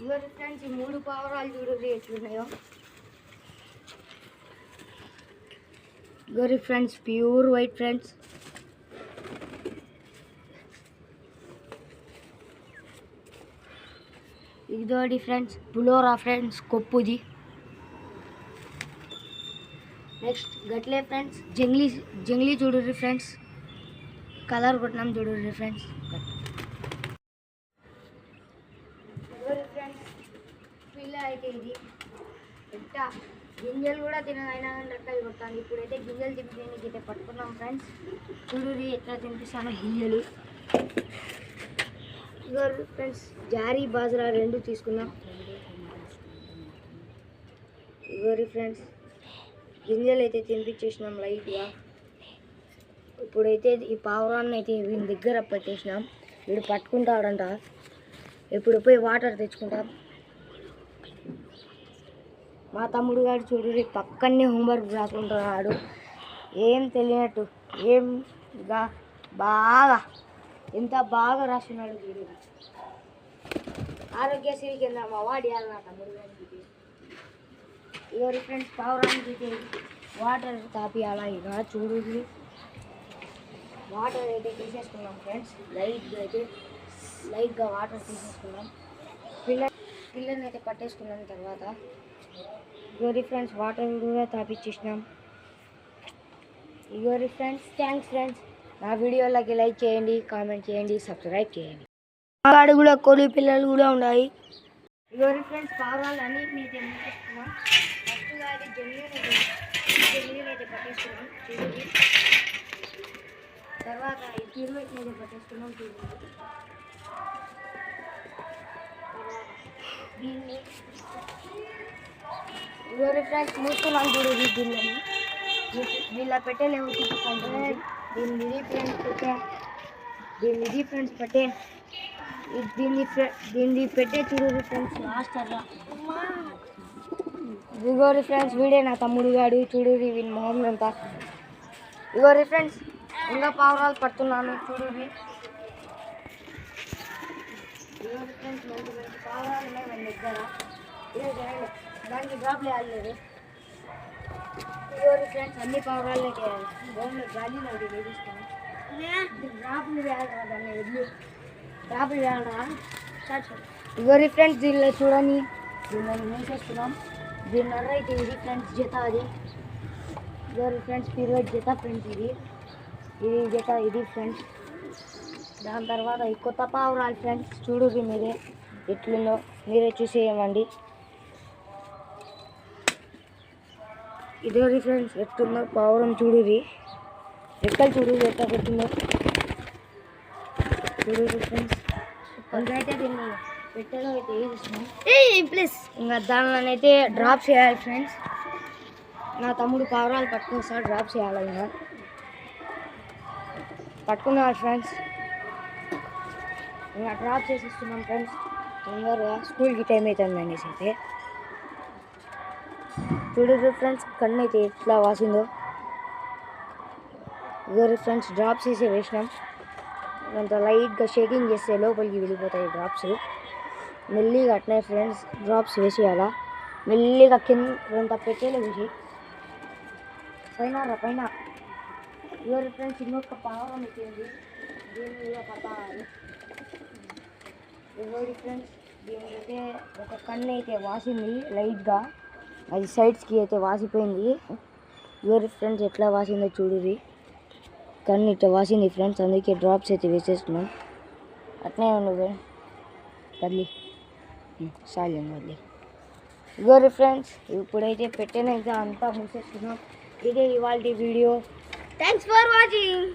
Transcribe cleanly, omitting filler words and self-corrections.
ఇవరి friends ఈ 3 పావురాలు చూడండి ఎట్లున్నాయో. ఇవరి ఫ్రెండ్స్ ప్యూర్ వైట్ ఫ్రెండ్స్. ఇదోడి ఫ్రెండ్స్ పులోరా ఫ్రెండ్స్ కొప్పుది. నెక్స్ట్ గట్లే ఫ్రెండ్స్ జంగ్లీ చూడండి ఫ్రెండ్స్, కలర్ కొట్టినాం చూడండి ఫ్రెండ్స్. ఫ్రెండ్స్ పిల్ల అయితే ఇది ఎంత గింజలు కూడా తినదైనా కానీ రెక్కలు కొట్టాలి. ఇప్పుడైతే గింజలు తింపేందుకు అయితే పట్టుకున్నాం ఫ్రెండ్స్. చూడండి ఎట్లా తినిపిస్తానో గింజలు. ఇగోరు ఫ్రెండ్స్ జారీ బాజరా 2 తీసుకున్నాం. ఇగోరు ఫ్రెండ్స్ గింజలు అయితే తినిపించేసినాం లైట్గా. ఇప్పుడైతే ఈ పావురాన్ని అయితే వీని దగ్గర పెట్టేసినాం. వీడు పట్టుకుంటాడంట. ఇప్పుడు పోయి వాటర్ తెచ్చుకుంటాం. మా తమ్ముడు గారు చూడండి పక్కనే హోంవర్క్ రాసుకుంటున్నాడు. ఏం తెలియనట్టు ఏం బాగా ఎంత బాగా రాస్తున్నాడు చూడండి. ఆరోగ్యశ్రీ కింద మా వాడు ఇవ్వాలి నా తమ్ముడు గారికి. ఎవరి ఫ్రెండ్స్ పావురానికి వాటర్ తాపియాలా. ఇక చూడండి వాటర్ అయితే తీసేసుకున్నాం ఫ్రెండ్స్. లైట్గా వాటర్ తీసేసుకున్నాం. పిల్లని అయితే పట్టేసుకున్నాం. తర్వాత ఇగోరి ఫ్రెండ్స్ వాటర్ కూడా తాపిచ్చేసినాం. ఇగోరి ఫ్రెండ్స్ థ్యాంక్స్ ఫ్రెండ్స్. నా వీడియోలకి లైక్ చేయండి, కామెంట్ చేయండి, సబ్స్క్రైబ్ చేయండి. ఆడ కూడా కోడి పిల్లలు కూడా ఉన్నాయి. ఇగోరి ఫ్రెండ్స్ పావురాలు అన్నింటినీ అయితే మూసేసుకున్నాం. ఫస్ట్గా అయితే జంగిలీని అయితే పట్టేసుకున్నాం చూడండి. తర్వాత ఈ కిరువెట్ని అయితే పట్టేసుకున్నాం చూడండి. దీన్ని ఇగోరి ఫ్రెండ్స్ మూసుకున్నాం చూడండి. దీన్ని వీళ్ళ పెట్టలేవు చూపిస్తాను. దీన్ని ఫ్రెండ్స్ పెట్టే దీన్ని పెట్టే చూడండి ఫ్రెండ్స్ లాస్ట్ అలా. ఇగోరి ఫ్రెండ్స్ వీడే నా తమ్ముడు గాడు చూడండి. వీని మొహం అంతా. ఇగోరి ఫ్రెండ్స్ ఇంకా పావురాలు పడుతున్నాను చూడండి. ఇగోరి ఫ్రెండ్స్ మంచి పావురాలు ఉన్నాయి మన దగ్గర. దానికి డ్రాప్లు వేయలేదు. ఇగోరి ఫ్రెండ్స్ అన్ని పావురాలే వేయాలి. గోంలో గాలి నాకు వేధిస్తాను. డ్రాప్లు వేయాలరా, దాన్ని వదిలి డ్రాప్లు వేయాలరా. ఇగోరి ఫ్రెండ్స్ దీనిలో చూడని దీన్ని వేసేస్తున్నాం. దీనివల్ల అయితే ఇది ఫ్రెండ్స్ జత. అది ఇగోరి ఫ్రెండ్స్ పీరియడ్ జత ఫ్రెండ్స్. ఇది జత ఇది ఫ్రెండ్స్. దాని తర్వాత ఈ కొత్త పావురాలు ఫ్రెండ్స్ చూడుర్రి మీరే ఎట్లుందో మీరే చూసేయమండి. ఇదే ఫ్రెండ్స్ ఎట్లుందో పావురం చూడుర్రి. రెక్కలు చూడుర్రి ఎట్లా పెట్టిందో చూడుర్రి ఫ్రెండ్స్. ఇంకైతే దీన్ని పెట్టెలో అయితే వేసేసినాం. ప్లస్ ఇంకా దానిలోనైతే డ్రాప్స్ చేయాలి ఫ్రెండ్స్. నా తమ్ముడు పావురాలు పట్టుకొస్తాడు, డ్రాప్స్ చేయాలి. ఇంకా పట్టుకున్నాడు ఫ్రెండ్స్. ఇంకా డ్రాప్ చేసేస్తున్నాం ఫ్రెండ్స్. తొందరగా స్కూల్కి టైం అవుతుంది అనేసి అయితే చూడండి ఫ్రెండ్స్ కన్ను అయితే ఎట్లా వాసిందో. ఇగోరి ఫ్రెండ్స్ డ్రాప్స్ వేసి వేసినాం. అంత లైట్గా షేకింగ్ చేస్తే లోపలికి వెళ్ళిపోతాయి డ్రాప్స్. మెల్లిగా అట్నే ఫ్రెండ్స్ డ్రాప్స్ వేసేయాలా. మెల్లిగా కింద పెట్టేలా వేసి పైన ఇగోరి ఫ్రెండ్స్ ఇంకొక పావురం ఎక్కింది. దీని మీద పట్టాలి. ఇగోరి ఫ్రెండ్స్ దీనికైతే ఒక కన్ను అయితే వాసింది లైట్గా. అది సైడ్స్కి అయితే వాసిపోయింది. ఇగోరి ఫ్రెండ్స్ ఎట్లా వాసిందో చూడుర్రి. కన్ను ఇట్లా వాసింది ఫ్రెండ్స్. అందుకే డ్రాప్స్ అయితే వేసేస్తున్నాం. అట్నే ఉండదు వదిలి చాలు వదిలి. ఇగోరి ఫ్రెండ్స్ ఇప్పుడైతే పెట్టినైతే అంతా మూసేస్తున్నాం. ఇదే ఇవాళ వీడియో. Thanks for watching.